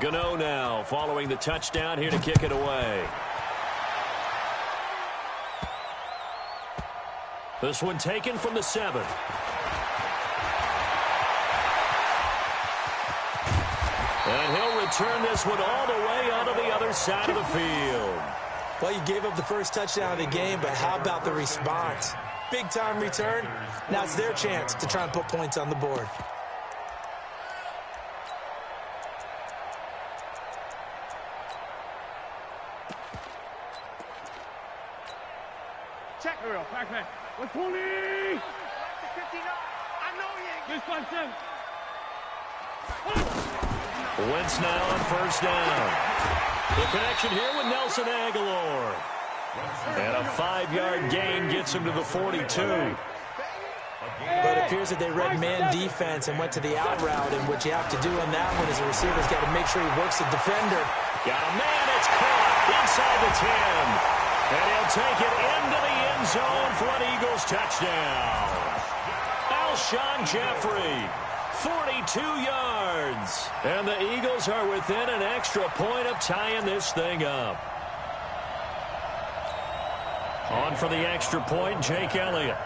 Gano now following the touchdown here to kick it away. This one taken from the 7. And he'll return this one all the way onto the other side of the field. Well, you gave up the first touchdown of the game, but how about the response? Big-time return. Now it's their chance to try and put points on the board. Check real, back. 120! 59! I know you! This one, Wentz now on first down. The connection here with Nelson Agholor. And a 5-yard gain gets him to the 42. But it appears that they read man defense and went to the out route, and what you have to do on that one is the receiver's got to make sure he works the defender. Got a man, it's caught inside the 10. And he'll take it into the end zone for an Eagles touchdown. Alshon Jeffrey, 42 yards. And the Eagles are within an extra point of tying this thing up. On for the extra point, Jake Elliott.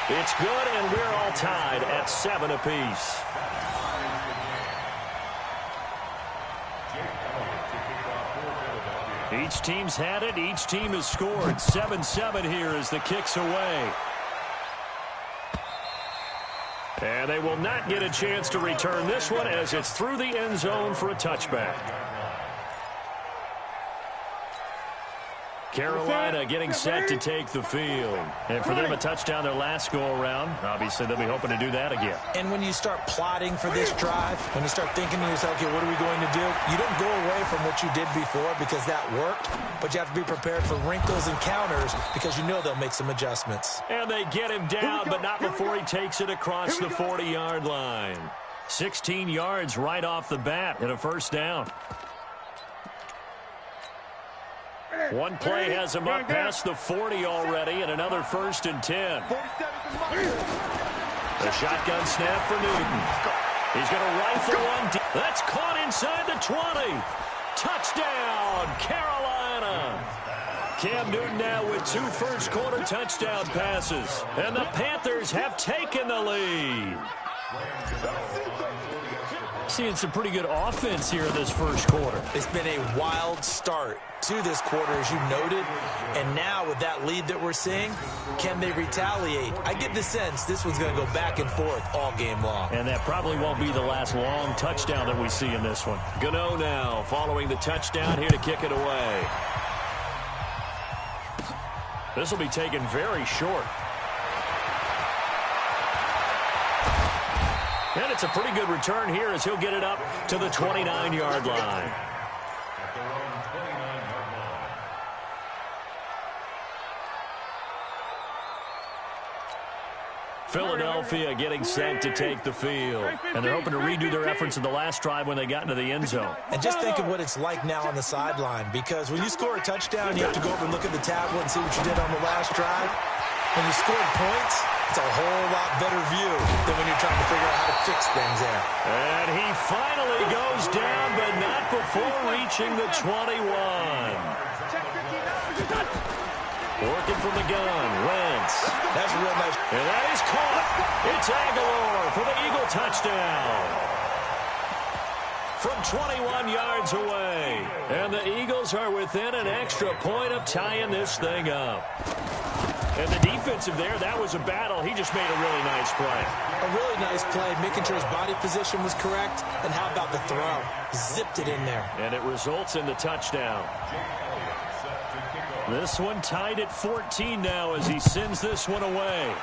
It's good, and we're all tied at 7 apiece. Each team's had it. Each team has scored. 7-7 here as the kick's away. And they will not get a chance to return this one as it's through the end zone for a touchback. Carolina getting set to take the field. And for them, a touchdown their last go-around. Obviously, they'll be hoping to do that again. And when you start plotting for this drive, when you start thinking to yourself, okay, what are we going to do? You don't go away from what you did before because that worked, but you have to be prepared for wrinkles and counters because you know they'll make some adjustments. And they get him down, but not before he takes it across the 40-yard line. 16 yards right off the bat and a first down. One play has him up past the 40 already, and another 1st and 10. The shotgun snap for Newton. He's going to rifle one. That's caught inside the 20. Touchdown, Carolina. Cam Newton now with 2 first-quarter touchdown passes. And the Panthers have taken the lead. Seeing some pretty good offense here in this first quarter. It's been a wild start to this quarter, as you noted. And now with that lead that we're seeing, can they retaliate? I get the sense this one's going to go back and forth all game long. And that probably won't be the last long touchdown that we see in this one. Gano now following the touchdown here to kick it away. This will be taken very short. And it's a pretty good return here as he'll get it up to the 29-yard line. Philadelphia getting set to take the field. And they're hoping to redo their efforts in the last drive when they got into the end zone. And just think of what it's like now on the sideline, because when you score a touchdown, you have to go over and look at the tablet and see what you did on the last drive. When you scored points, it's a whole lot better view than when you're trying to figure out how to fix things there. And he finally goes down, but not before reaching the 21. Working from the gun, Wentz. That's real nice. And that is caught. It's Agholor for the Eagle touchdown. From 21 yards away. And the Eagles are within an extra point of tying this thing up. And the defensive there, that was a battle. He just made a really nice play. A really nice play, making sure his body position was correct. And how about the throw? Zipped it in there. And it results in the touchdown. This one tied at 14 now as he sends this one away.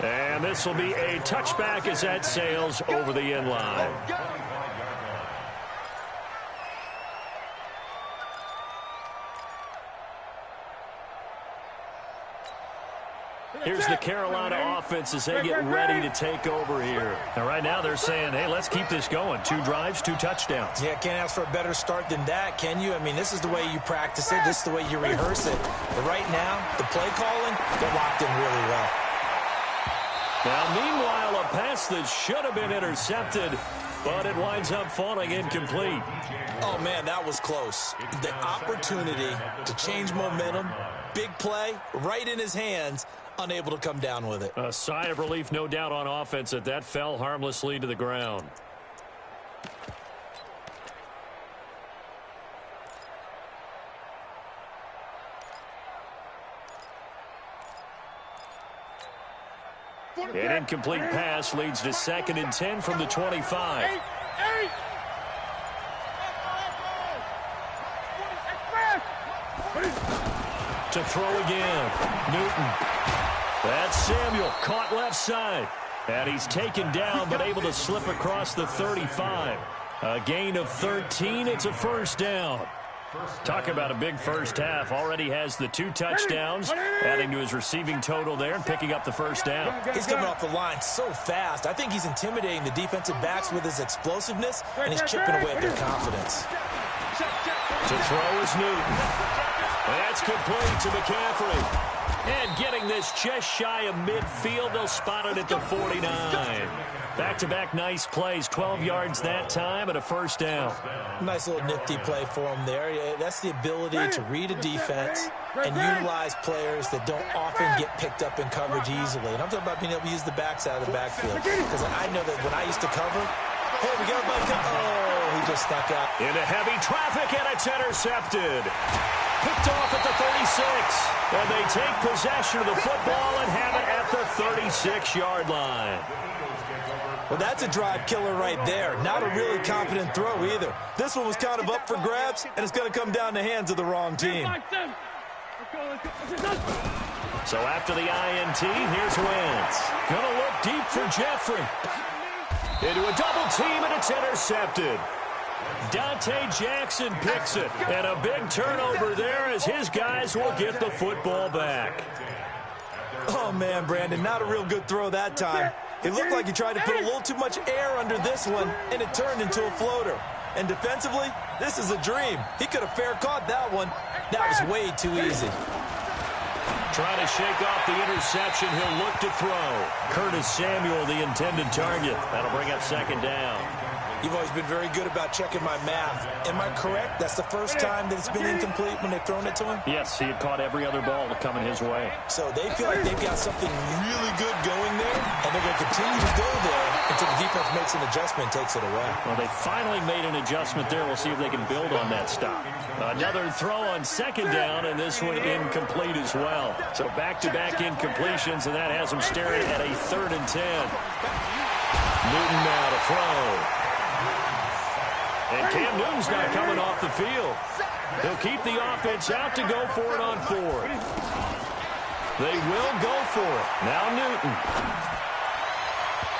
And this will be a touchback as that sails over the end line. Here's the Carolina offense as they get ready to take over here. And right now they're saying, hey, let's keep this going. 2 drives, 2 touchdowns. Yeah, can't ask for a better start than that, can you? I mean, this is the way you practice it. This is the way you rehearse it. But right now, the play calling, they're locked in really well. Now, meanwhile, a pass that should have been intercepted, but it winds up falling incomplete. Oh, man, that was close. The opportunity to change momentum, big play, right in his hands, unable to come down with it. A sigh of relief, no doubt, on offense that fell harmlessly to the ground. An incomplete pass leads to 2nd and 10 from the 25. To throw again. Newton. That's Samuel, caught left side. And he's taken down, but able to slip across the 35. A gain of 13. It's a first down. Talk about a big first half. Already has the 2 touchdowns, adding to his receiving total there and picking up the first down. He's coming off the line so fast. I think he's intimidating the defensive backs with his explosiveness, and he's chipping away at their confidence. To throw is Newton. That's complete to McCaffrey. And getting this just shy of midfield, they'll spot it at the 49. Back-to-back nice plays, 12 yards that time and a first down. Nice little nifty play for him there. That's the ability to read a defense and utilize players that don't often get picked up in coverage easily. And I'm talking about being able to use the backs out of the backfield. Because I know that when I used to cover, hey, we got a bug. Oh, he just stuck out. Into heavy traffic, and it's intercepted. Picked off at the 36. And they take possession of the football and have it at the 36-yard line. Well, that's a drive killer right there. Not a really confident throw either. This one was kind of up for grabs, and it's going to come down the hands of the wrong team. So after the INT, here's Wentz. Going to look deep for Jeffrey. Into a double team, and it's intercepted. Dante Jackson picks it. And a big turnover there as his guys will get the football back. Oh, man, Brandon, not a real good throw that time. It looked like he tried to put a little too much air under this one, and it turned into a floater. And defensively, this is a dream. He could have fair caught that one. That was way too easy. Trying to shake off the interception. He'll look to throw. Curtis Samuel, the intended target. That'll bring up 2nd down. You've always been very good about checking my math. Am I correct? That's the first time that it's been incomplete when they've thrown it to him? Yes, he had caught every other ball coming his way. So they feel like they've got something really good going there, and they're going to continue to go there until the defense makes an adjustment and takes it away. Well, they finally made an adjustment there. We'll see if they can build on that stop. Another throw on 2nd down, and this one incomplete as well. So back-to-back incompletions, and that has them staring at a 3rd and 10. Newton now to throw. And Cam Newton's not coming off the field. He'll keep the offense out to go for it on 4th. They will go for it. Now Newton.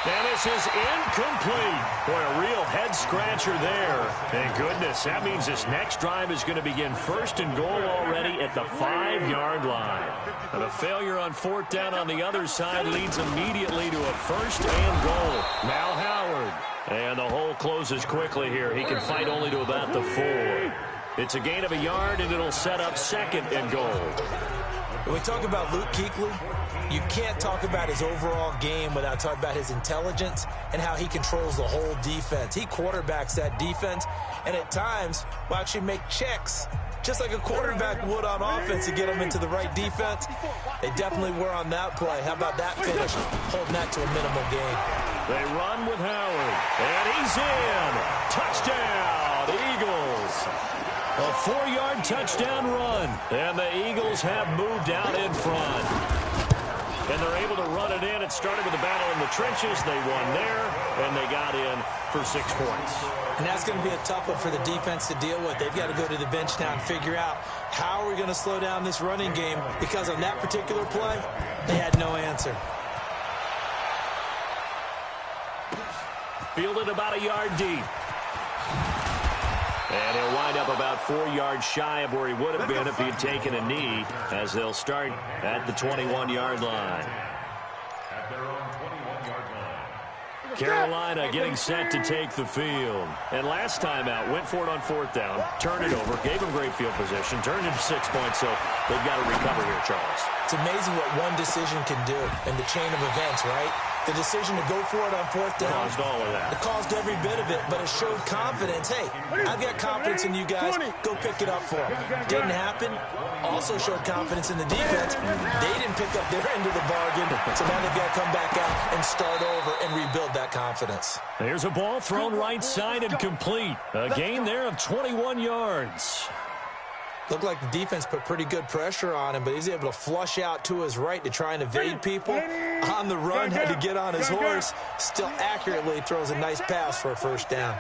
And this is incomplete. Boy, a real head-scratcher there. Thank goodness. That means this next drive is going to begin 1st and goal already at the 5-yard line. And a failure on 4th down on the other side leads immediately to a 1st and goal. Now Howard. And the hole closes quickly here. He can fight only to about the 4. It's a gain of a yard, and it'll set up 2nd and goal. When we talk about Luke Kuechly, you can't talk about his overall game without talking about his intelligence and how he controls the whole defense. He quarterbacks that defense, and at times will actually make checks, just like a quarterback would on offense to get them into the right defense. They definitely were on that play. How about that finish? Holding that to a minimal gain. They run with Howard, and he's in. Touchdown, Eagles. A 4-yard touchdown run, and the Eagles have moved out in front. And they're able to run it in. It started with a battle in the trenches. They won there, and they got in for 6 points. And that's going to be a tough one for the defense to deal with. They've got to go to the bench now and figure out how are we going to slow down this running game, because on that particular play, they had no answer. Fielded about a yard deep. And he'll wind up about 4 yards shy of where he would have been if he had taken a knee, as they'll start at the 21-yard line. Carolina getting set to take the field. And last time out, went for it on 4th down, turned it over, gave him great field position, turned into 6 points, so they've got to recover here, Charles. It's amazing what one decision can do in the chain of events, right? The decision to go for it on fourth down. Caused all of that. It caused every bit of it, but it showed confidence. Hey, I've got confidence in you guys. Go pick it up for them. Didn't happen. Also showed confidence in the defense. They didn't pick up their end of the bargain, so now they've got to come back out and start over and rebuild that confidence. There's a ball thrown right side and complete. A gain there of 21 yards. Looked like the defense put pretty good pressure on him, but he's able to flush out to his right to try and evade people. On the run, had to get on his horse. Still accurately throws a nice pass for a first down.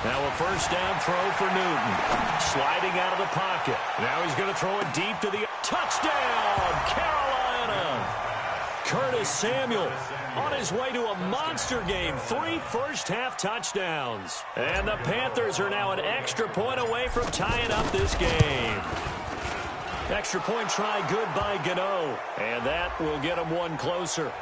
Now a first down throw for Newton. Sliding out of the pocket. Now he's going to throw it deep to the touchdown, Carolina. Curtis Samuel on his way to a monster game. 3 first-half touchdowns. And the Panthers are now an extra point away from tying up this game. Extra point try good by Gano. And that will get them one closer.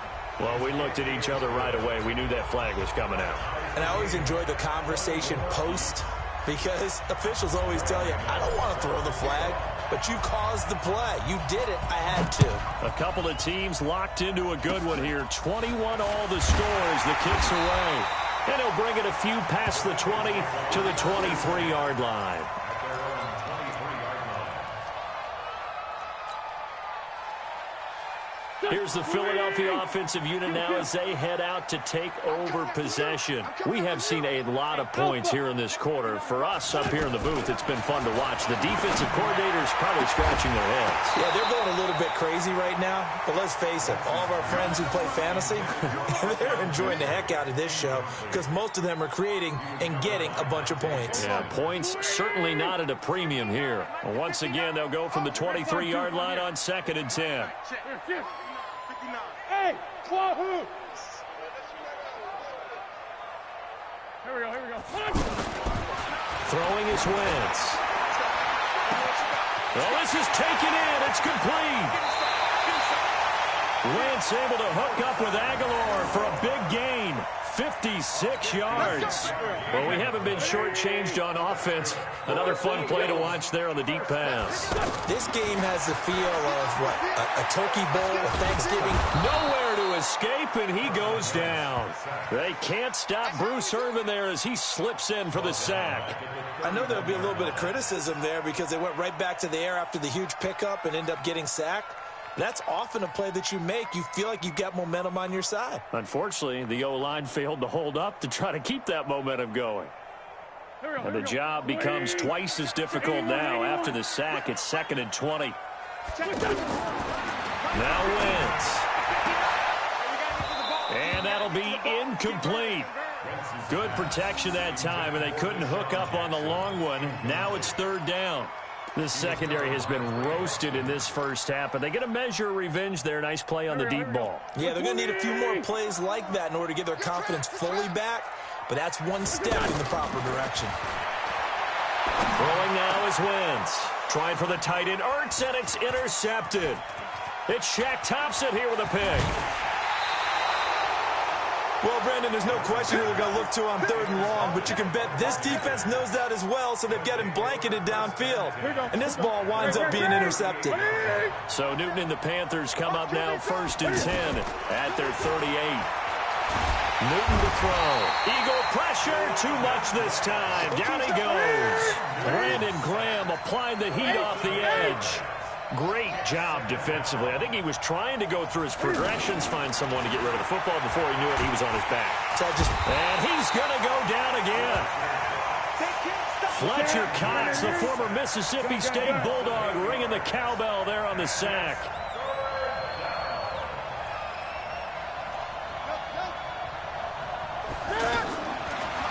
Well, we looked at each other right away. We knew that flag was coming out. And I always enjoy the conversation post because officials always tell you, I don't want to throw the flag, but you caused the play. You did it. I had to. A couple of teams locked into a good one here. 21 all the scores. The kick's away. And he'll bring it a few past the 20 to the 23-yard line. Here's the Philadelphia offensive unit now as they head out to take over possession. We have seen a lot of points here in this quarter. For us up here in the booth, it's been fun to watch. The defensive coordinators probably scratching their heads. Yeah, they're going a little bit crazy right now. But let's face it, all of our friends who play fantasy, they're enjoying the heck out of this show because most of them are creating and getting a bunch of points. Yeah, points certainly not at a premium here. Once again, they'll go from the 23-yard line on 2nd and 10. Hey, Wahoo! Here we go. Throwing is Wentz. Well, this is taken in. It's complete. Wentz able to hook up with Aguilar for a big gain. 56 yards. Well, we haven't been shortchanged on offense. Another fun play to watch there on the deep pass. This game has the feel of, what, a turkey bowl of Thanksgiving? Nowhere to escape, and he goes down. They can't stop Bruce Irvin there as he slips in for the sack. I know there'll be a little bit of criticism there because they went right back to the air after the huge pickup and end up getting sacked. That's often a play that you make. You feel like you've got momentum on your side. Unfortunately, the O-line failed to hold up to try to keep that momentum going. And the job becomes twice as difficult now. After the sack, it's 2nd and 20. Now Wentz. And that'll be incomplete. Good protection that time, and they couldn't hook up on the long one. Now it's 3rd down. This secondary has been roasted in this first half, but they get a measure of revenge there. Nice play on the deep ball. Yeah, they're going to need a few more plays like that in order to get their confidence fully back, but that's one step in the proper direction. Throwing now is Wentz. Trying for the tight end, Ertz, and it's intercepted. It's Shaq Thompson here with a pick. Well, Brandon, there's no question who they're going to look to on 3rd and long, but you can bet this defense knows that as well, so they've got him blanketed downfield. And this ball winds up being intercepted. So Newton and the Panthers come up now 1st and 10 at their 38. Newton to throw. Eagle pressure, too much this time. Down he goes. Brandon Graham applying the heat off the edge. Great job defensively. I think he was trying to go through his progressions, find someone to get rid of the football. Before he knew it, he was on his back. And he's going to go down again. Fletcher Cox, the former Mississippi State Bulldog, ringing the cowbell there on the sack.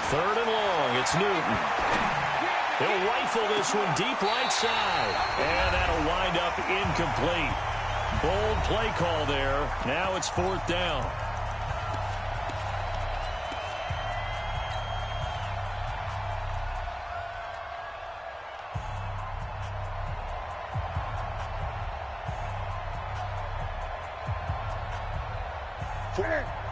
Third and long, it's Newton. He'll rifle this one deep right side. And that'll wind up incomplete. Bold play call there. Now it's 4th down.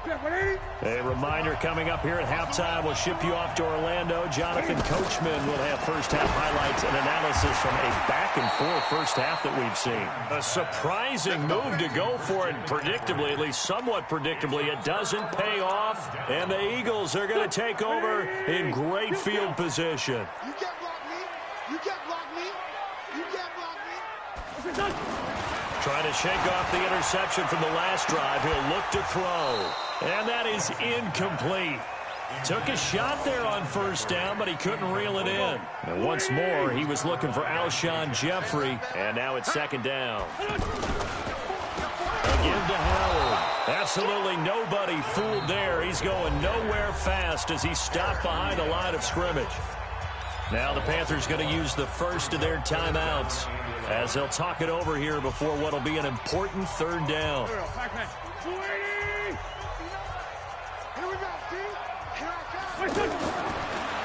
A reminder coming up here at halftime. We'll ship you off to Orlando. Jonathan Coachman will have first-half highlights and analysis from a back-and-forth first half that we've seen. A surprising move to go for it, predictably, at least somewhat predictably. It doesn't pay off, and the Eagles are going to take over in great field position. You can't block me. You can't block me. You can't block me. Trying to shake off the interception from the last drive. He'll look to throw. And that is incomplete. Took a shot there on first down, but he couldn't reel it in. And once more, he was looking for Alshon Jeffrey. And now it's second down. Again to Howard. Absolutely nobody fooled there. He's going nowhere fast as he stopped behind the line of scrimmage. Now the Panthers going to use the first of their timeouts as they'll talk it over here before what will be an important third down.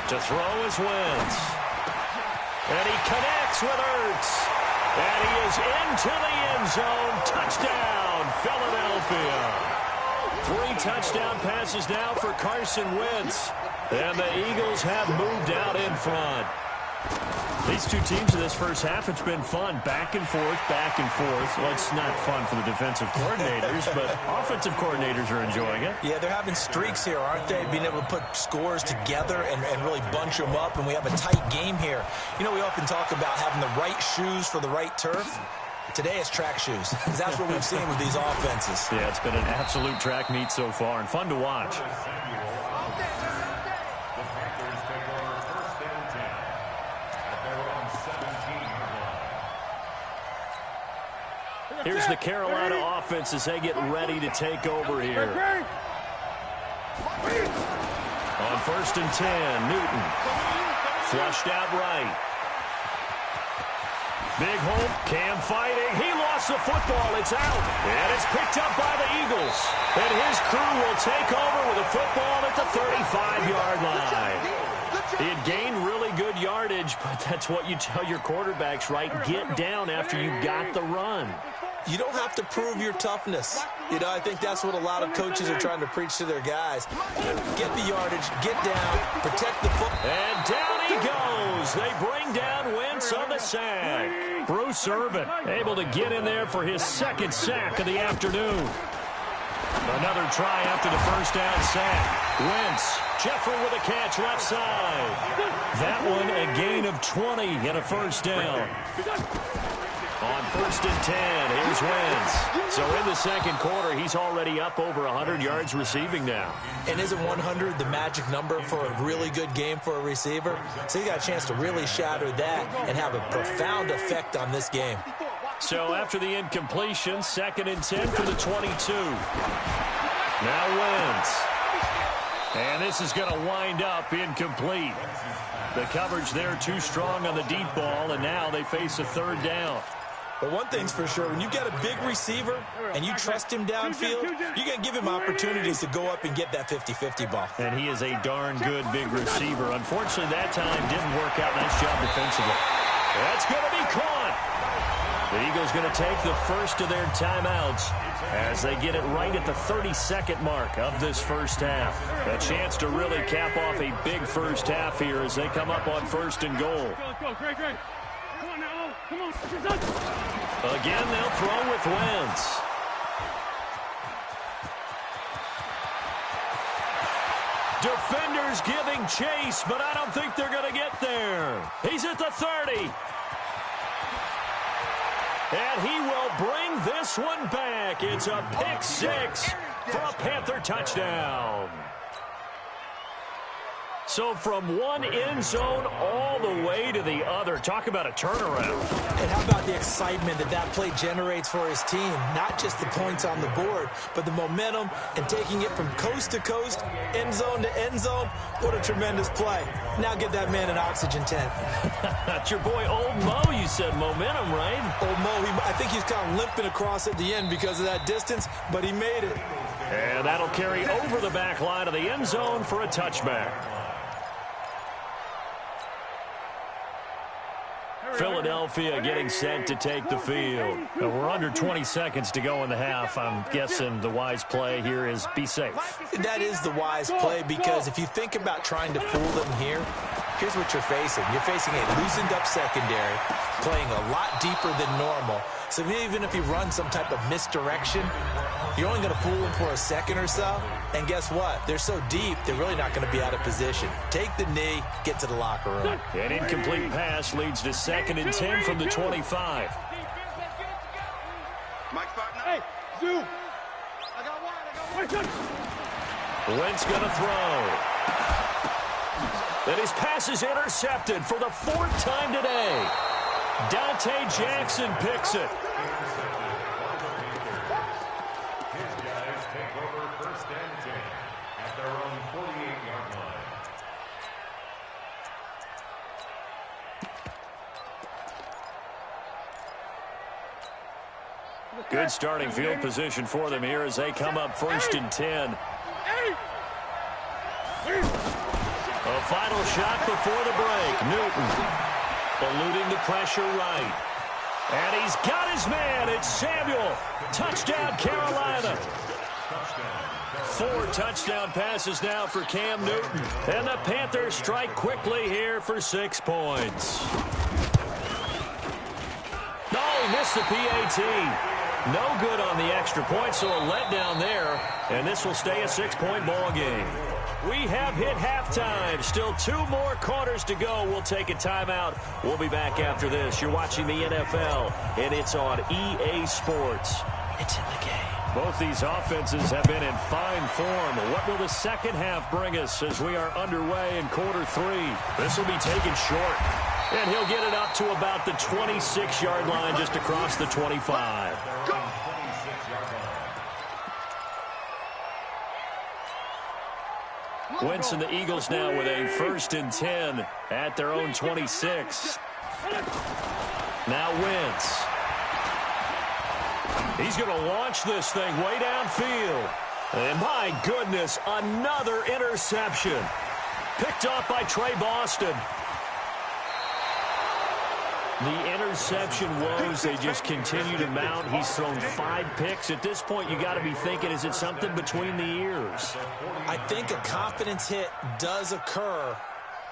To throw is Wentz. And he connects with Ertz. And he is into the end zone. Touchdown, Philadelphia. 3 touchdown passes now for Carson Wentz. And the Eagles have moved out in front. These two teams in this first half, it's been fun. Back and forth, back and forth. Well, it's not fun for the defensive coordinators, but offensive coordinators are enjoying it. Yeah, they're having streaks here, aren't they? Being able to put scores together and really bunch them up, and we have a tight game here. You know, we often talk about having the right shoes for the right turf. Today it's track shoes. That's what we've seen with these offenses. Yeah, it's been an absolute track meet so far and fun to watch. Here's the Carolina offense as they get ready to take over here. On first and 10, Newton. Flushed out right. Big hole, Cam fighting. He lost the football. It's out. And it's picked up by the Eagles. And his crew will take over with a football at the 35-yard line. He had gained really good yardage, but that's what you tell your quarterbacks, right? Get down after you got the run. You don't have to prove your toughness. You know, I think that's what a lot of coaches are trying to preach to their guys. Get the yardage, get down, protect the football. And down he goes. They bring down Wentz on the sack. Bruce Irvin able to get in there for his second sack of the afternoon. Another try after the first down sack. Wentz, Jeffrey with a catch left side. That one a gain of 20 and a first down. On first and 10, here's Wentz. So in the second quarter, he's already up over 100 yards receiving now. And isn't 100 the magic number for a really good game for a receiver? So he got a chance to really shatter that and have a profound effect on this game. So after the incompletion, second and 10 for the 22. Now Wentz. And this is going to wind up incomplete. The coverage there too strong on the deep ball, and now they face a third down. But one thing's for sure, when you get a big receiver and you trust him downfield, you're going to give him opportunities to go up and get that 50-50 ball. And he is a darn good big receiver. Unfortunately, that time didn't work out. Nice job defensively. That's going to be caught. The Eagles going to take the first of their timeouts as they get it right at the 32nd mark of this first half. A chance to really cap off a big first half here as they come up on first and goal. Go, great. Come on now, come on. Again, they'll throw with Wentz. Defenders giving chase, but I don't think they're going to get there. He's at the 30. And he will bring this one back. It's a pick six for a Panther touchdown. So from one end zone all the way to the other. Talk about a turnaround. And how about the excitement that play generates for his team? Not just the points on the board, but the momentum and taking it from coast to coast, end zone to end zone. What a tremendous play. Now get that man an oxygen tent. That's your boy Old Mo. You said momentum, right? Old Mo, I think he's kind of limping across at the end because of that distance, but he made it. And that'll carry over the back line of the end zone for a touchback. Philadelphia getting set to take the field. We're under 20 seconds to go in the half. I'm guessing the wise play here is be safe. That is the wise play, because if you think about trying to fool them here, here's what you're facing. You're facing a loosened up secondary, playing a lot deeper than normal. So even if you run some type of misdirection, you're only going to fool them for a second or so. And guess what? They're so deep, they're really not going to be out of position. Take the knee, get to the locker room. An incomplete pass leads to 2nd and 10 from the 25. Hey, Zoo. I got one. Wentz going to throw. And his pass is intercepted for the 4th time today. Dante Jackson picks it. His guys take over 1st and 10 at their own 48-yard line. Good starting field position for them here as they come up 1st and 10. A final shot before the break. Newton eluding the pressure right. And he's got his man. It's Samuel. Touchdown, Carolina. 4 touchdown passes now for Cam Newton. And the Panthers strike quickly here for 6 points. No, he missed the PAT. No good on the extra point, so a letdown there. And this will stay a 6-point ball game. We have hit halftime. Still 2 more quarters to go. We'll take a timeout. We'll be back after this. You're watching the NFL, and it's on EA Sports. It's in the game. Both these offenses have been in fine form. What will the second half bring us as we are underway in quarter 3? This will be taken short. And he'll get it up to about the 26-yard line just across the 25. Wentz and the Eagles now with a 1st and 10 at their own 26. Now Wentz. He's going to launch this thing way downfield. And my goodness, another interception. Picked off by Trey Boston. The interception woes, they just continue to mount. He's thrown 5 picks. At this point, you got to be thinking, is it something between the ears? I think a confidence hit does occur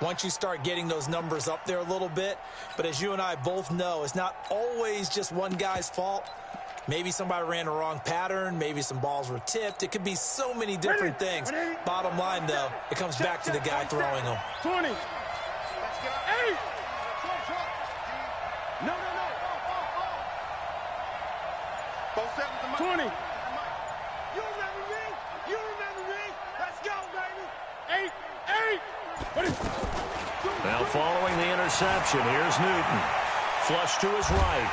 once you start getting those numbers up there a little bit. But as you and I both know, it's not always just one guy's fault. Maybe somebody ran the wrong pattern. Maybe some balls were tipped. It could be so many different things. Bottom line, though, it comes back to the guy throwing them. 20. 20. You remember me? You remember me? Let's go, baby. 8. Now following the interception, here's Newton. Flush to his right.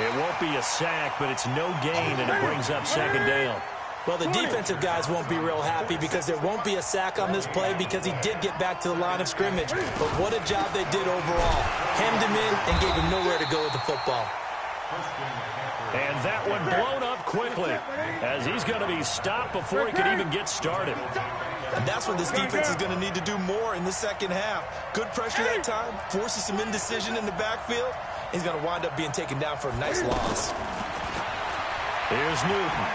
It won't be a sack, but it's no gain, and it brings up 2nd down. Well, the defensive guys won't be real happy because there won't be a sack on this play because he did get back to the line of scrimmage. But what a job they did overall. Hemmed him in and gave him nowhere to go with the football. And that one blown up quickly as he's going to be stopped before he could even get started. And that's what this defense is going to need to do more in the second half. Good pressure that time, forces some indecision in the backfield. He's going to wind up being taken down for a nice loss. Here's Newton.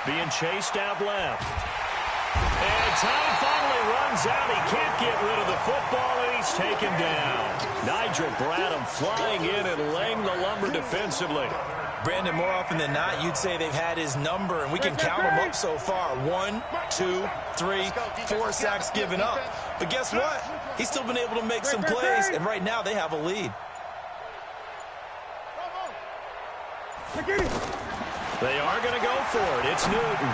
Being chased out left. And time finally runs out. He can't get rid of the football, and he's taken down. Nigel Bradham flying in and laying the lumber defensively. Brandon, more often than not, you'd say they've had his number, and we can count them up so far. 1, 2, 3, 4 sacks given up. But guess what? He's still been able to make some plays, and right now they have a lead. They are going to go for it. It's Newton.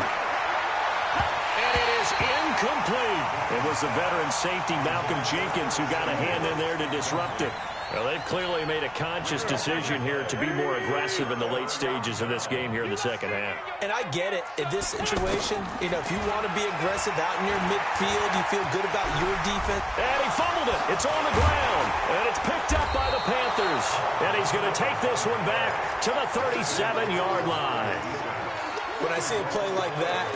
And it is incomplete. It was the veteran safety Malcolm Jenkins who got a hand in there to disrupt it. Well, they've clearly made a conscious decision here to be more aggressive in the late stages of this game here in the second half. And I get it. In this situation, if you want to be aggressive out in your midfield, you feel good about your defense. And he fumbled it. It's on the ground. And it's picked up by the Panthers. And he's going to take this one back to the 37-yard line. When I see a play like that,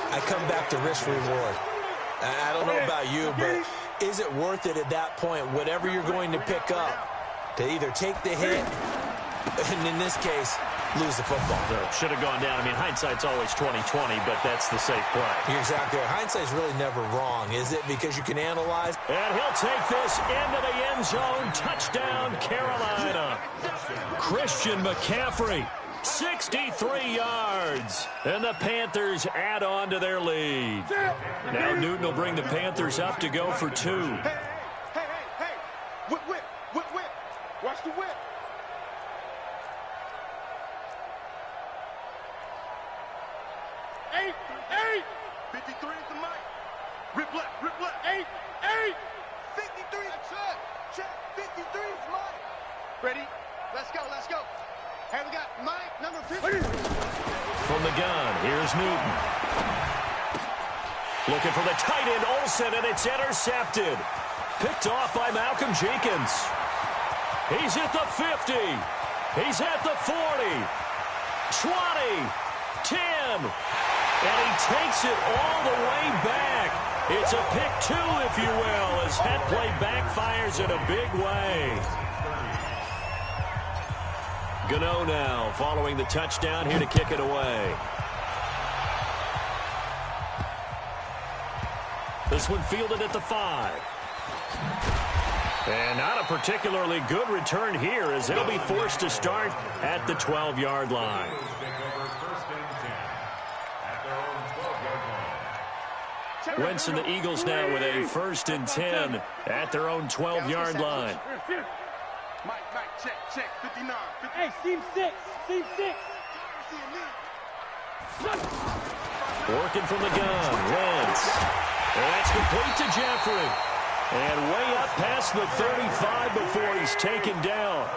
I come back to risk reward. I don't know about you, but is it worth it at that point, whatever you're going to pick up, to either take the hit, and in this case, lose the football? Should have gone down. I mean, hindsight's always 20/20, but that's the safe play. You're exactly right. Hindsight's really never wrong, is it? Because you can analyze. And he'll take this into the end zone. Touchdown, Carolina. Christian McCaffrey, 63 yards. And the Panthers add on to their lead. Now Newton will bring the Panthers up to go for 2. Hey. Whip. Watch the whip. Eight. 53 is the mic. Rip left. 8. 53. Check. 53 is mic. Ready? Let's go. Hey, we got mic number 50. From the gun, here's Newton. Looking for the tight end, Olsen, and it's intercepted. Picked off by Malcolm Jenkins. He's at the 50. He's at the 40. 20. 10. And he takes it all the way back. It's a pick 2, if you will, as that play backfires in a big way. Gano now following the touchdown here to kick it away. This one fielded at the 5. And not a particularly good return here as they'll be forced to start at the 12-yard line. Wentz and the Eagles now with a 1st and 10 at their own 12-yard line. Mike, check. 59. Hey, seam 6. Working from the gun, Wentz. And that's complete to Jeffrey. And way up past the 35 before he's taken down.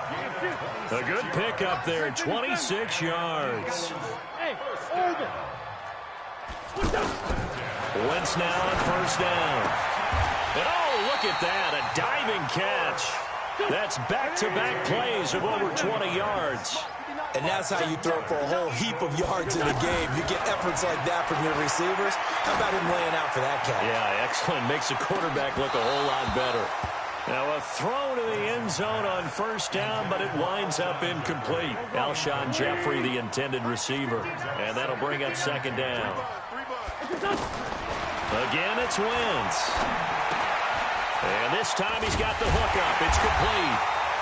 A good pickup there, 26 yards. Hey, hold it. Wentz now on 1st down. And oh, look at that, a diving catch. That's back-to-back plays of over 20 yards. And that's how you throw for a whole heap of yards in a game. You get efforts like that from your receivers. How about him laying out for that catch? Yeah, excellent. Makes the quarterback look a whole lot better. Now a throw to the end zone on 1st down, but it winds up incomplete. Alshon Jeffrey, the intended receiver. And that'll bring up 2nd down. Again, it's Wentz. And this time he's got the hookup. It's complete.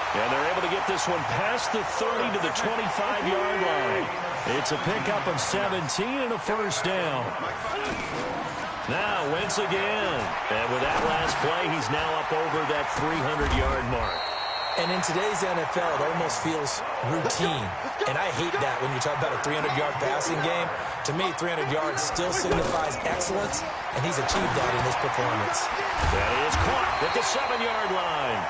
And they're able to get this one past the 30 to the 25-yard line. It's a pickup of 17 and a 1st down. Now Wentz again. And with that last play, he's now up over that 300-yard mark. And in today's NFL, it almost feels routine. And I hate that when you talk about a 300-yard passing game. To me, 300 yards still signifies excellence, and he's achieved that in his performance. That is caught at the 7-yard line.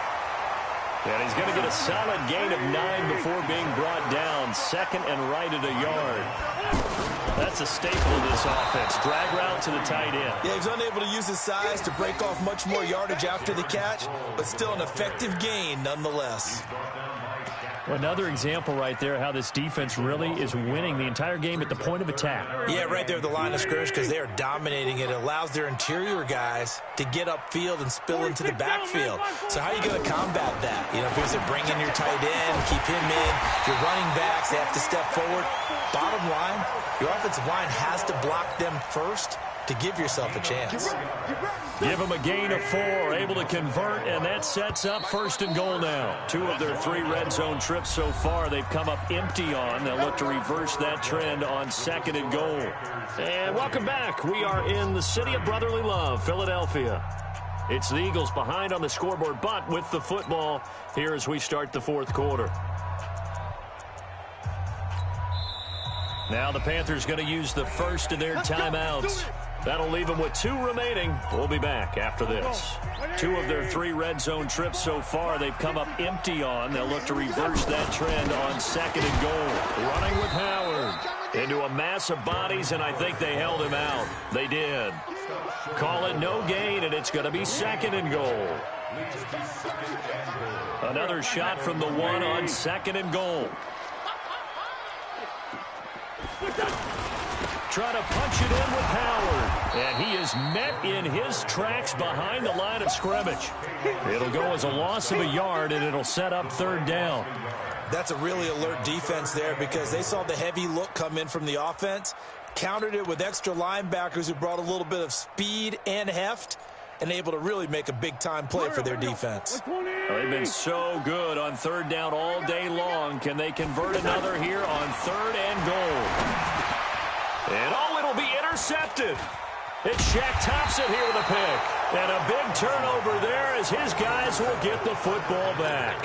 And he's going to get a solid gain of 9 before being brought down. 2nd and right at a yard. That's a staple of this offense. Drag route to the tight end. Yeah, he's unable to use his size to break off much more yardage after the catch, but still an effective gain nonetheless. Another example right there how this defense really is winning the entire game at the point of attack. Yeah, right there at the line of scrimmage because they are dominating it. It allows their interior guys to get upfield and spill into the backfield. So how are you going to combat that? You know, because they bring in your tight end, keep him in. Your running backs, they have to step forward. Bottom line, your offensive line has to block them first to give yourself a chance. Give them a gain of 4, able to convert, and that sets up 1st and goal now. 2 of their 3 red zone trips so far they've come up empty on. They'll look to reverse that trend on 2nd and goal. And welcome back. We are in the city of brotherly love, Philadelphia. It's the Eagles behind on the scoreboard, but with the football here as we start the 4th quarter. Now the Panthers going to use the first of their timeouts. That'll leave them with 2 remaining. We'll be back after this. 2 of their 3 red zone trips so far they've come up empty on. They'll look to reverse that trend on 2nd and goal. Running with Howard into a mass of bodies, and I think they held him out. They did. Call it no gain, and it's going to be 2nd and goal. Another shot from the 1 on 2nd and goal. Try to punch it in with Howard. And he is met in his tracks behind the line of scrimmage. It'll go as a loss of a yard, and it'll set up third down. That's a really alert defense there because they saw the heavy look come in from the offense, countered it with extra linebackers who brought a little bit of speed and heft, and able to really make a big-time play for their defense. They've been so good on third down all day long. Can they convert another here on third and goal? And it'll be intercepted. It's Shaq Thompson here with a pick. And a big turnover there as his guys will get the football back.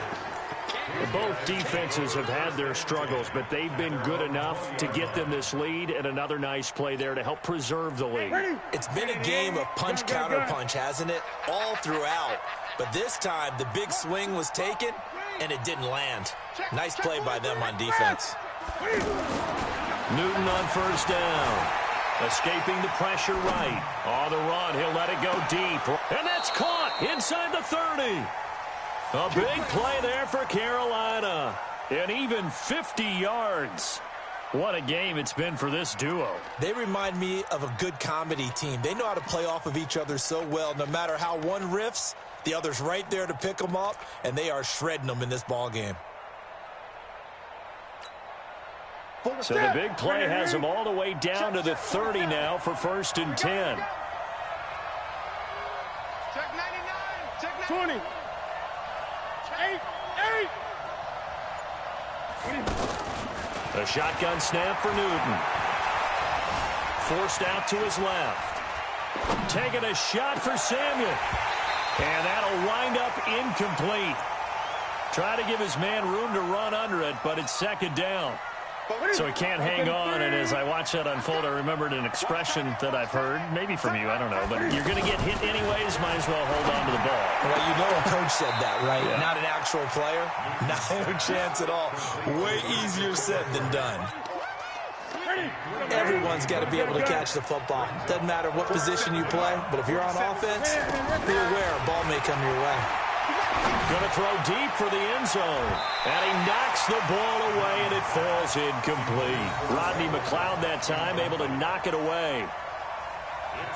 Both defenses have had their struggles, but they've been good enough to get them this lead, and another nice play there to help preserve the lead. It's been a game of punch-counter-punch, hasn't it? All throughout. But this time, the big swing was taken, and it didn't land. Nice play by them on defense. Newton on first down. Escaping the pressure right. On the run, he'll let it go deep. And that's caught inside the 30. A big play there for Carolina. And even 50 yards. What a game it's been for this duo. They remind me of a good comedy team. They know how to play off of each other so well. No matter how one riffs, the other's right there to pick them up, and they are shredding them in this ball game. So the big play has them all the way down to the 30 now for 1st and 10. Check 99. Check 20. 8. A shotgun snap for Newton. Forced out to his left. Taking a shot for Samuel. And that'll wind up incomplete. Try to give his man room to run under it, but it's second down. So he can't hang on, and as I watch that unfold, I remembered an expression that I've heard, maybe from you, I don't know, but you're going to get hit anyways, might as well hold on to the ball. Well, you know a coach said that, right? Yeah. Not an actual player. Not a chance at all. Way easier said than done. Everyone's got to be able to catch the football. Doesn't matter what position you play, but if you're on offense, be aware a ball may come your way. Going to throw deep for the end zone. And he knocks the ball away, and it falls incomplete. Rodney McLeod that time able to knock it away.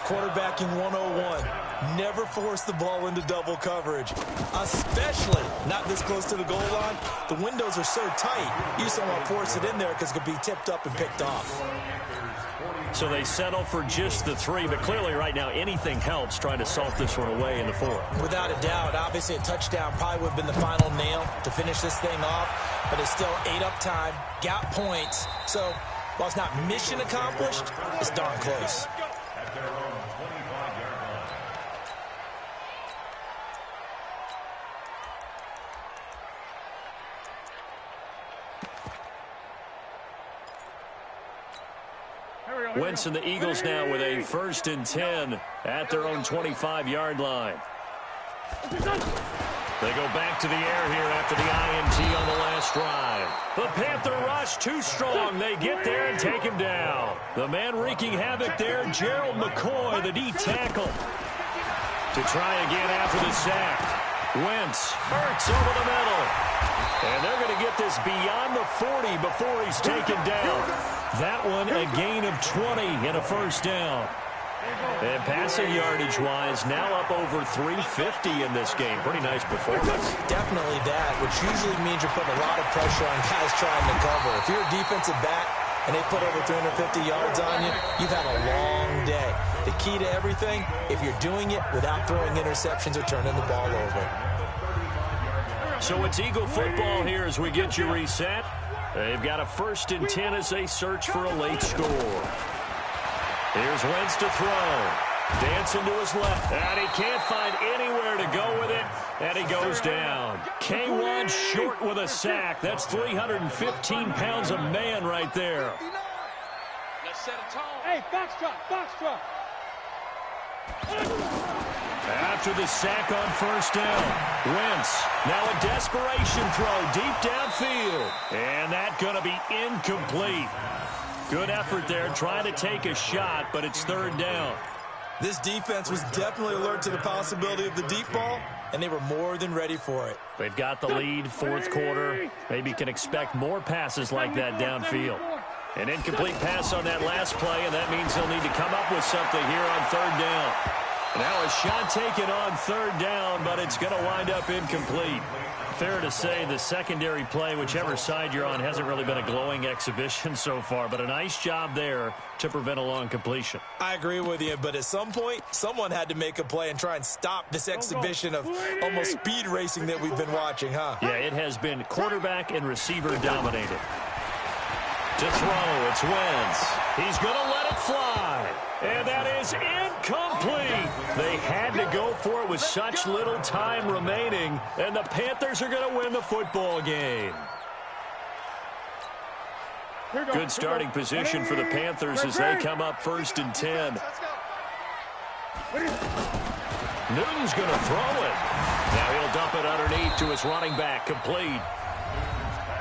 Quarterbacking 101. Never force the ball into double coverage, especially not this close to the goal line. The windows are so tight, you just don't want to force it in there because it could be tipped up and picked off. So they settle for just the 3, but clearly right now anything helps trying to salt this one away in the 4th. Without a doubt, obviously a touchdown probably would have been the final nail to finish this thing off, but it's still 8 up time, got points. So while it's not mission accomplished, it's darn close. Wentz and the Eagles now with a 1st and 10 at their own 25-yard line. They go back to the air here after the INT on the last drive. The Panther rush too strong. They get there and take him down. The man wreaking havoc there, Gerald McCoy, the D tackle. To try again after the sack. Wentz hurts over the middle. And they're going to get this beyond the 40 before he's taken down. That one a gain of 20 and a 1st down. And passing yardage-wise, now up over 350 in this game. Pretty nice performance. Definitely that, which usually means you're putting a lot of pressure on guys trying to cover. If you're a defensive back and they put over 350 yards on you, you've had a long day. The key to everything, if you're doing it without throwing interceptions or turning the ball over. So it's Eagle football here as we get you reset. They've got a 1st and 10 as they search for a late score. Here's Wentz to throw. Dancing to his left. And he can't find anywhere to go with it. And he goes down. K1 short with a sack. That's 315 pounds of man right there. Let's set a tone. Hey, foxtrot. After the sack on 1st down, Wentz now a desperation throw deep downfield. And that's going to be incomplete. Good effort there, trying to take a shot, but it's 3rd down. This defense was definitely alert to the possibility of the deep ball, and they were more than ready for it. They've got the lead, 4th quarter. Maybe can expect more passes like that downfield. An incomplete pass on that last play, and that means they'll need to come up with something here on third down. Now a shot taken on third down, but it's going to wind up incomplete. Fair to say the secondary play, whichever side you're on, hasn't really been a glowing exhibition so far, but a nice job there to prevent a long completion. I agree with you, but at some point, someone had to make a play and try and stop this exhibition of almost speed racing that we've been watching, huh? Yeah, it has been quarterback and receiver dominated. To throw, it's Wentz. He's going to let it fly. And that is incomplete. They had to go for it with such little time remaining, and the Panthers are going to win the football game. Good starting position for the Panthers as they come up 1st and 10. Newton's going to throw it. Now he'll dump it underneath to his running back, complete.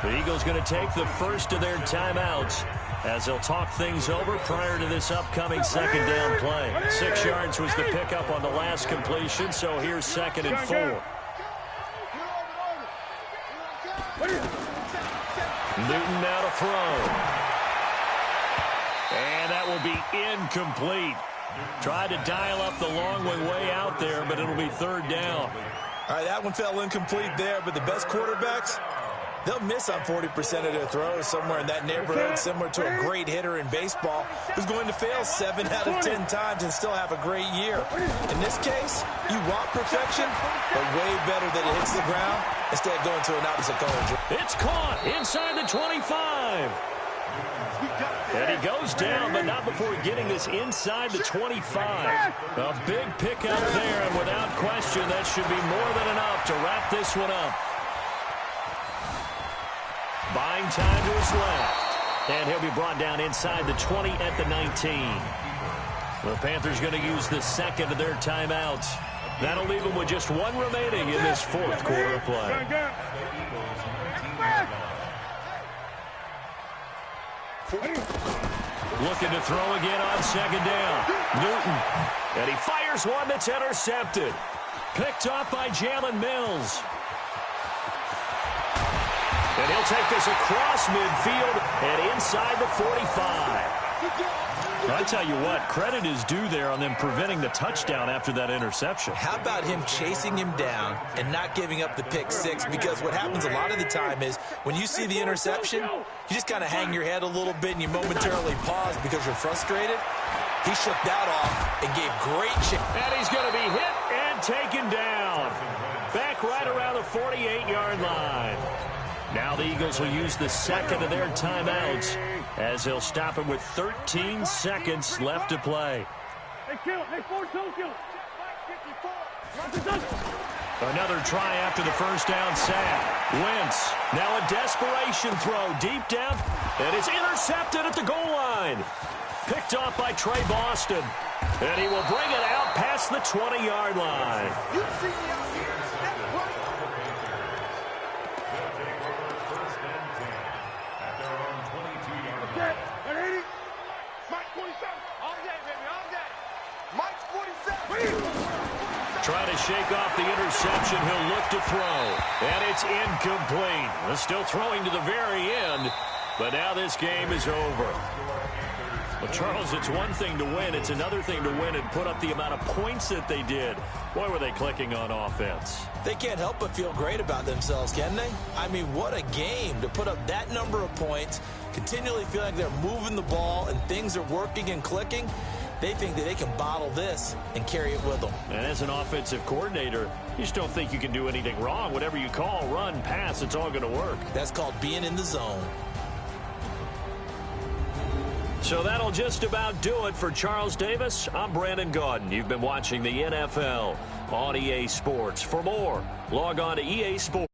The Eagles going to take the first of their timeouts as they'll talk things over prior to this upcoming second down play. 6 yards was the pickup on the last completion, so here's 2nd and 4. Newton now to throw. And that will be incomplete. Tried to dial up the long way out there, but it'll be 3rd down. All right, that one fell incomplete there, but the best quarterbacks, they'll miss on 40% of their throws, somewhere in that neighborhood, similar to a great hitter in baseball who's going to fail 7 out of 10 times and still have a great year. In this case, you want perfection, but way better that it hits the ground instead of going to an opposite color. It's caught inside the 25. And he goes down, but not before getting this inside the 25. A big pickup there, and without question, that should be more than enough to wrap this one up. Buying time to his left. And he'll be brought down inside the 20 at the 19. The Panthers going to use the second of their timeouts. That'll leave them with just 1 remaining in this 4th quarter play. Looking to throw again on 2nd down. Newton. And he fires one that's intercepted. Picked off by Jalen Mills. And he'll take this across midfield and inside the 45. I tell you what, credit is due there on them preventing the touchdown after that interception. How about him chasing him down and not giving up the pick 6? Because what happens a lot of the time is when you see the interception, you just kind of hang your head a little bit and you momentarily pause because you're frustrated. He shook that off and gave great chase. And he's going to be hit and taken down. Back right around the 48-yard line. Now the Eagles will use the second of their timeouts as they'll stop it with 13 seconds left to play. Another try after the first down sack. Wentz, now a desperation throw deep down, and it's intercepted at the goal line. Picked off by Trey Boston, and he will bring it out past the 20-yard line. Trying to shake off the interception. He'll look to throw. And it's incomplete. They're still throwing to the very end. But now this game is over. Well, Charles, it's one thing to win. It's another thing to win and put up the amount of points that they did. Boy, were they clicking on offense. They can't help but feel great about themselves, can they? I mean, what a game to put up that number of points, continually feel like they're moving the ball and things are working and clicking. They think that they can bottle this and carry it with them. And as an offensive coordinator, you just don't think you can do anything wrong. Whatever you call, run, pass, it's all going to work. That's called being in the zone. So that'll just about do it for Charles Davis. I'm Brandon Gaudin. You've been watching the NFL on EA Sports. For more, log on to EA Sports.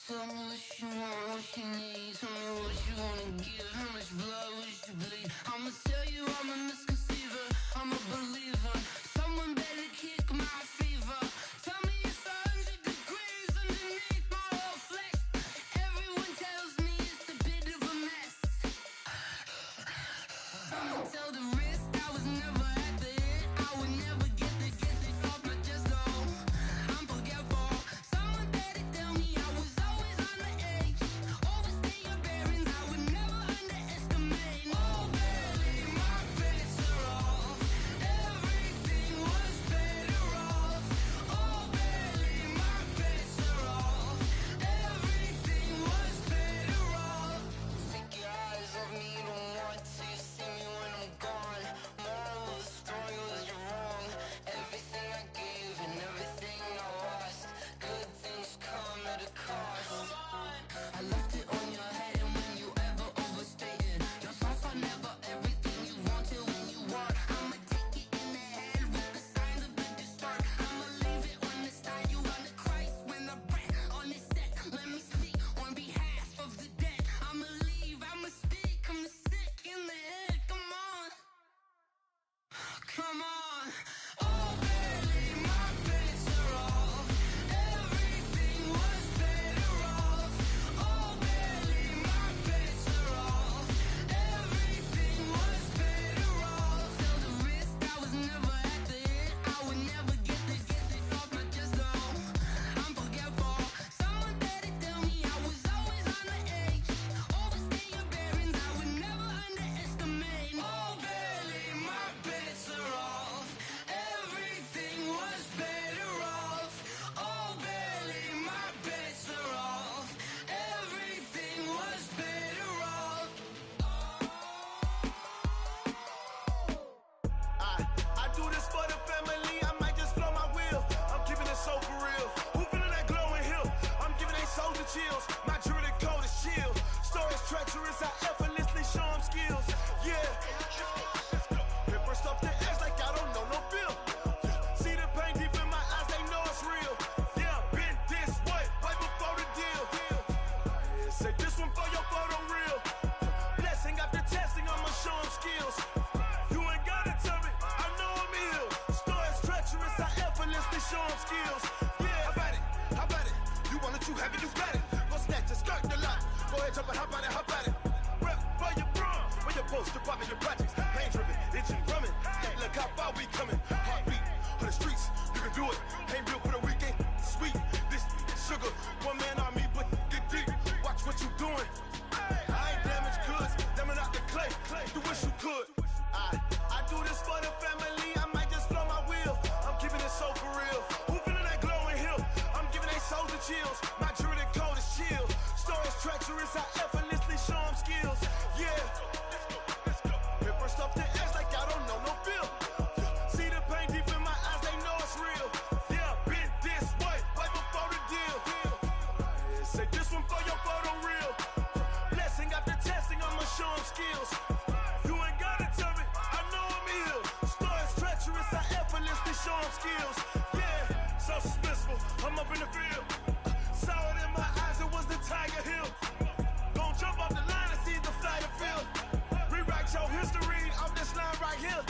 Tell me what you want, what you need. Tell me what you wanna give. How much blood would you bleed? I'ma tell you I'm a misconceiver. I'm a believer. Someone better kick my fever. Tell me it's 100 degrees underneath my whole flesh. Everyone tells me it's a bit of a mess. I'ma tell the risk I was never at the end. I would never get this off my chest though. I'm forgetful. Someone better tell me I was always on the edge. Overstay your bearings, I would never underestimate. Oh baby, my bets are off. Everything was better off. Oh baby, my bets are off. Everything was better off. Take your eyes off me, don't want to see me when I'm gone. Moral of the story was you're wrong. Everything I gave and everything I lost. Good things come at a cost. I left it on your head, and when you ever overstated, your thoughts are never everything you wanted when you want. I'ma take it in the head with the signs of a distort. I'ma leave it on the side. You run the Christ when the breath on this set. Let me speak on behalf of the dead. I'ma leave, I'ma speak. I'm the sick in the head. Come on, come on. Oh baby, my bets are off. Everything was better off. Oh baby, my bets are off. Everything was better off. Tell the risk I was never at the end. I would never get this off my chest though. I'm forgetful. Someone better tell me I was always on the edge. Overstay your bearings, I would never underestimate. Oh baby, my bets are off. Everything was better off. Oh baby, my bets are off. Everything was better off. I do this for the family, I might just blow my wheel. I'm keeping it so for real. Who feeling that glowing hill? I'm giving they souls the chills. My jewelry cold as chill. Stories treacherous, I effortlessly show them skills. Yeah. Hit first off the edge like I don't know no feel. See the pain deep in my eyes, they know it's real. Yeah, been this way, right before the deal. Say this one for your photo real. Blessing after testing, I'ma show them skills. You ain't gotta tell me, I know I'm ill. Stories treacherous, I effortlessly show them skills. Yeah, how about it? You want it, you have it, you got it. Go snatch it, skirt the lot. Go ahead, jump it, how about it? Rep for your brum, for your poster, popping your projects. Pain driven, itching, drumming. Look how far we coming. Heartbeat for the streets, you can do it. Ain't built for the weekend, sweet. This sugar, one man army, but get deep. Watch what you doing. I ain't damaged goods, damn it out the clay. You wish you could. I do this for the family, I might just blow my wheel. I'm keeping it so for real. Who feeling that glowing hill? I'm giving they souls the chills. My jewelry cold as chill. Stories treacherous, I effortlessly show them skills. Yeah. Hit first off the edge like I don't know no feel. See the pain deep in my eyes, they know it's real. Yeah, been this way, right before the deal. Say this one for your photo real. Blessing after testing, I'ma show them skills. You ain't gotta tell me, I know I'm ill. Stories treacherous, I effortlessly show them skills. Yeah, so suspenseful, I'm up in the field. Saw it in my eyes, it was the Tiger Hill. Gon' jump off the line and see the flight of field. Rewrite your history off this line right here.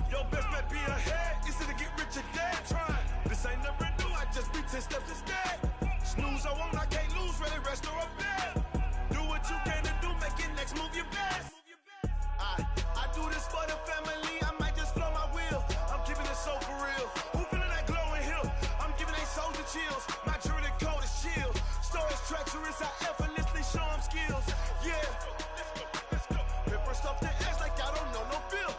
Your best bet be ahead, easy to get rich or dead trying. This ain't never new, I just be 10 steps instead. Snooze I won't, I can't lose, ready, rest or a bed. Do what you can to do, make your next move your best. I do this for the family, I might just blow my wheel. I'm keeping it so for real. Who feeling that glowing hill? I'm giving they souls the chills. My jewelry cold as chill. Stories treacherous, I effortlessly show them skills. Yeah. Hit first off the edge like I don't know no feel.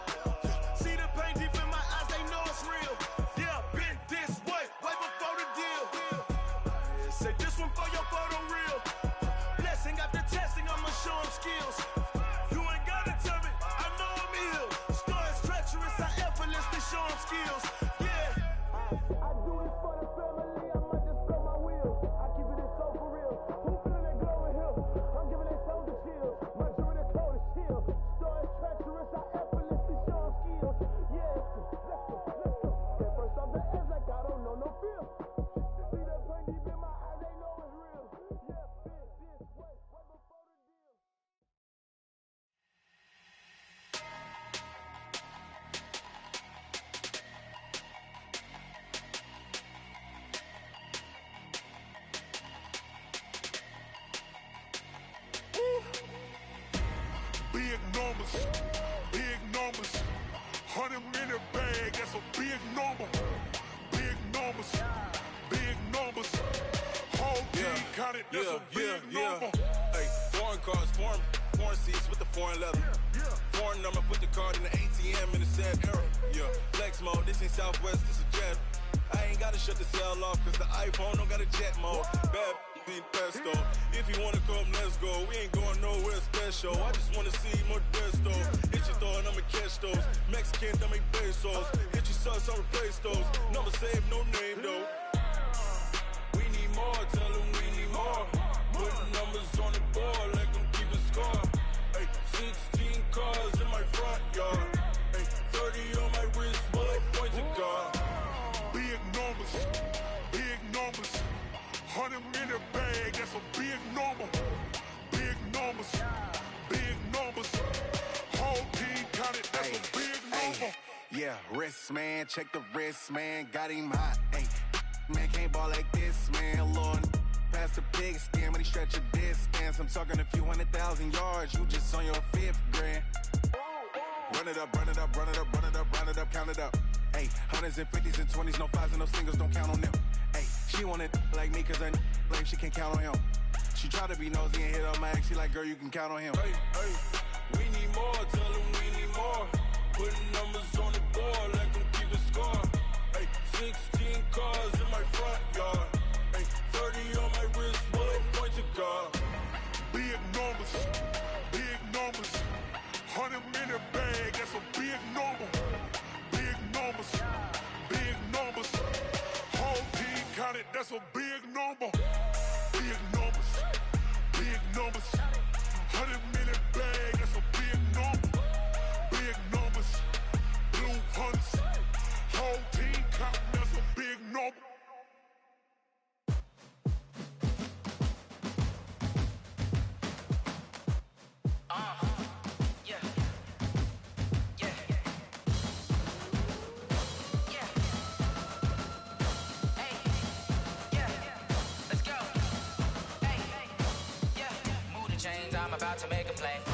See the pain deep in my eyes, they know it's real. Yeah, been this way, right before the deal. Say this one for your photo real. Big numbers, big numbers. 100-minute bag, that's a big number. Big numbers, big numbers. Whole team counted, that's a big number. Hey, foreign cars, foreign seats with the foreign leather. Foreign number, put the card in the ATM in the sad era. Yeah, flex mode, this ain't Southwest, this a jet. I ain't gotta shut the cell off, cause the iPhone don't got a jet mode. Bad be pesto. If you wanna come, let's go. We ain't going nowhere special. I just wanna see Modesto. Hit your throw and I'ma catch those. Mexican, that make pesos. Hit your sus, I'll replace those. Number saved, no name though. We need more, tell them we need more. Putting numbers on the board, let them keep a score. Ay, 16 cars in my front yard. Ay, 30 on my wrist, bullet point to God. Big numbers, big numbers. 100-minute bag, that's a big number. Big numbers, big numbers. Whole team counted, that's a big number. Yeah, wrist man, check the wrist man, got him hot. Ay, man can't ball like this, man. Lord, past the pig skin, when he stretch a distance. I'm talking a few 100,000 yards, you just on your 5th grand. Run it up, run it up, run it up, run it up, run it up, count it up. Ay, 100s and 50s and 20s, no 5s and no singles, don't count on them. Ay, she want it like me, cause her lame, she can't count on him. She try to be nosy and hit on my ex, she like, girl, you can count on him. Hey, hey, we need more, tell them we need more. Putting numbers on the board, let them keep a score. Ay, 16 cars in my front yard. Ay, 30 on my wrist, bullet point to God. big numbers, big numbers. 100-minute bag, that's a big number. Big numbers, big numbers. Whole team counted, that's a big number. Big numbers, big numbers. 100-minute bag, that's a big number. Big numbers, blue hunts. Whole team counting, that's a big number. I'm about to make a play.